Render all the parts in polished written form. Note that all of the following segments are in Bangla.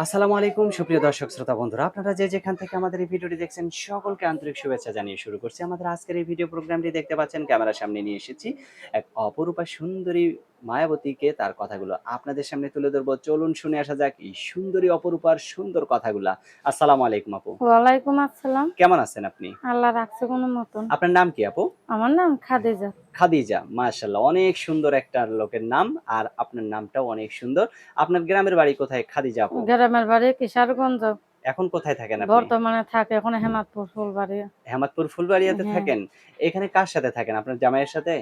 আসসালামু আলাইকুম সুপ্রিয় দর্শক শ্রোতা বন্ধুরা, আপনারা যে যেখান থেকে আমাদের এই ভিডিওটি দেখছেন সকলকে আন্তরিক শুভেচ্ছা জানিয়ে শুরু করছি আমাদের আজকের এই ভিডিও প্রোগ্রামটি। দেখতে পাচ্ছেন ক্যামেরার সামনে নিয়ে এসেছি এক অপরূপা সুন্দরী মায়াবতীকে, তার কথাগুলো আপনাদের সামনে তুলে ধরবো। চলুন শুনে আসা যাক এই সুন্দরী অপরূপার সুন্দর কথাগুলা। আসসালামু আলাইকুম আপু, ওয়ালাইকুম আসসালাম। কেমন আছেন আপনি? আল্লাহ রাখছে কোনো মতন। আপনার নাম কি আপু? আমার নাম খাদিজা। খাদিজা, মাশাআল্লাহ, অনেক সুন্দর একটা লোকের নাম। আর আপনার নামটাও অনেক সুন্দর। আপনার গ্রামের বাড়ি কোথায় খাদিজা আপু? গ্রামের বাড়ি কিশোরগঞ্জ। এখন কোথায় থাকেন আপনি? বর্তমানে থাকে এখন হেমাদপুর ফুলবাড়ি। হেমাদপুর ফুলবাড়িয়াতে হ্যাঁ। থাকেন। এখানে কার সাথে থাকেন? আপনার জামাইয়ের সাথে?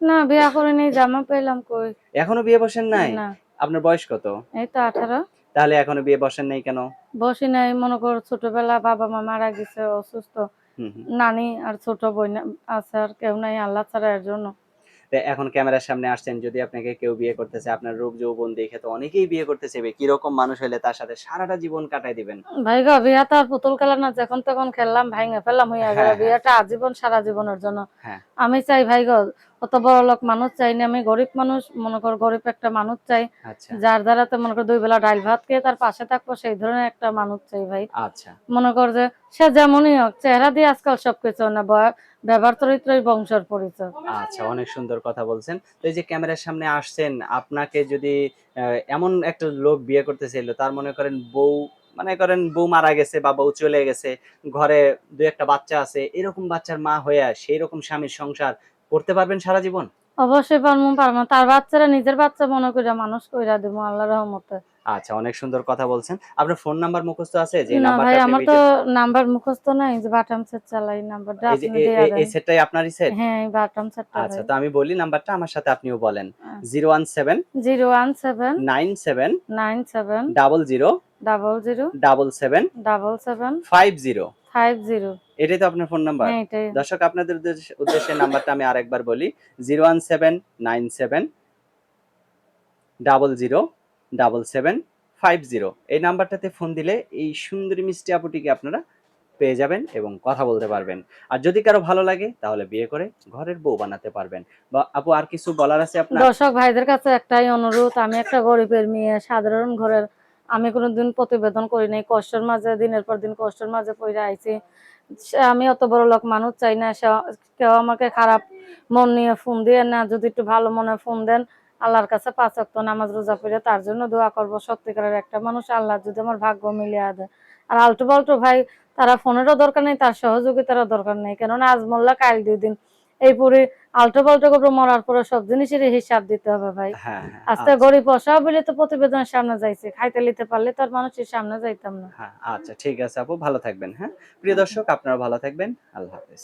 না, বিয়া করিনি, জামা পেলাম কই। এখনো বিয়ে বসেন নাই? না। আপনার বয়স কত? এই তো 18। তাহলে এখনো বিয়ে বসেন নাই কেন? বসি নাই, মনে করো ছোটবেলা বাবা মা মারা গেছে, অসুস্থ। হুম, হুম। নানি আর ছোট বোন আছে, আর কেউ নাই আল্লাহ ছাড়া, এর জন্য। তো এখন ক্যামেরার সামনে আসছেন, যদি আপনাকে কেউ বিয়ে করতে চায়, আপনার রূপ যৌবন দেখে তো অনেকেই বিয়ে করতে চাইবে। কিরকম মানুষ হইলে তার সাথে সারাটা জীবন কাটায় দিবেন? ভাই গো, বিয়া তো আর পুতুল খেলা না, যখন তখন খেললাম ভাইঙা ফেললাম হইয়া গেল। হ্যাঁ, হ্যাঁ, বিয়েটা আজীবন, সারা জীবনের জন্য। হ্যাঁ। আমি চাই ভাই গো, অত বড় লোক মানুষ চাই না, আমি গরিব মানুষ, মনে কর গরিব একটা মানুষ চাই, আচ্ছা, যার দ্বারা তো মনে কর 2 বেলা ডাল ভাত খেয়ে তার পাশে থাকবো, সেই ধরনের একটা মানুষ চাই ভাই। আচ্ছা, মনে কর যে সে যেমনই হোক, চেহারা দিয়ে আজকাল সবকিছু না, ব্যবহার চরিত্রই বংশের পরিচয়। আচ্ছা, অনেক সুন্দর কথা বলছেন। তো এই যে ক্যামেরার সামনে আসছেন, আপনাকে যদি এমন একটা লোক বিয়ে করতে চাইলো, তার মনে করেন বউ, মনে করেন বউ মারা গেছে বা বউ চলে গেছে, ঘরে ২-১ টা বাচ্চা আছে, এরকম বাচ্চার মা হইয়া সেইরকম স্বামীর সংসার করতে পারবেন সারা জীবন? অবশ্যই পারবো, পারবো। তার বাচ্চারা নিজের বাচ্চা মনে কইরা মানুষ কইরা দেবো আল্লাহর রহমতে। আচ্ছা, অনেক সুন্দর কথা বলছেন। আপনার ফোন নাম্বার মুখস্থ আছে? যে না ভাই, নাম্বারটা আপনি আমার তো ভিডিও, নাম্বার মুখস্থ নাই, যে বাটাম সেট চালাই, নাম্বারটা এই যে আপনি দিয়া দেন। এই সেটটাই আপনারই সেট? হ্যাঁ, এই বাটাম সেটটা আচ্ছা, ভাই। তো আমি বলি নাম্বারটা, আমার সাথে আপনিও বলেন। আহ, 017 017 97 97 00 00 77 77 50। 50। এটাই তো আপনার ফোন নাম্বার? হ্যাঁ, এটাই। দর্শক, আপনাদের উদ্দেশ্যে নাম্বারটা আমি আরেকবার বলি। 01797 00 77 50। এই নাম্বারটাতে ফোন দিলে এই সুন্দরী মিষ্টি আপুটিকে আপনারা পেয়ে যাবেন এবং কথা বলতে পারবেন। আর যদি কারো ভালো লাগে তাহলে বিয়ে করে ঘরের বউ বানাতে পারবেন। বা আপু, আর কিছু বলার আছে আপনার? দর্শক ভাইদের কাছে একটাই অনুরোধ, আমি একটা গরিবের মেয়ে, সাধারণ ঘরের। আমি কোনোদিন প্রতিবেদন করি নাই, কষ্টের মাঝে দিনের পর দিন কষ্টের মাঝে পড়ে আইছি। আমি অত বড় লোক মানুষ চাই না, কেউ আমাকে খারাপ মন নিয়ে ফোন দিয়ে না, যদি একটু ভালো মনে ফোন দেন, আল্লাহর কাছে 5 ওয়াক্ত নামাজ রোজা পড়ে তার জন্য দোয়া করবো। সত্যিকারের একটা মানুষ আল্লাহ যদি আমার ভাগ্য মিলিয়ে দেয়। আর আলটু পাল্টু ভাই, তারা ফোনেরও দরকার নেই, তার সহযোগিতারও দরকার নেই, কেননা আজ মোল্লা কাল 2 দিন। এই পুরি আলটু পাল্টু করে মরার পরে সব জিনিসেরই হিসাব দিতে হবে ভাই। হ্যাঁ, হ্যাঁ। আজকে আচ্ছা, গরিব অসহায় বলে তো প্রতিবেদনের সামনে যাইছে, খাইতে লিতে পারলে তো আর মানুষের সামনে যাইতাম না। হ্যাঁ, আচ্ছা, ঠিক আছে আপু, ভালো থাকবেন। হ্যাঁ, প্রিয় দর্শক, আপনারা ভালো থাকবেন। আল্লাহ হাফেজ।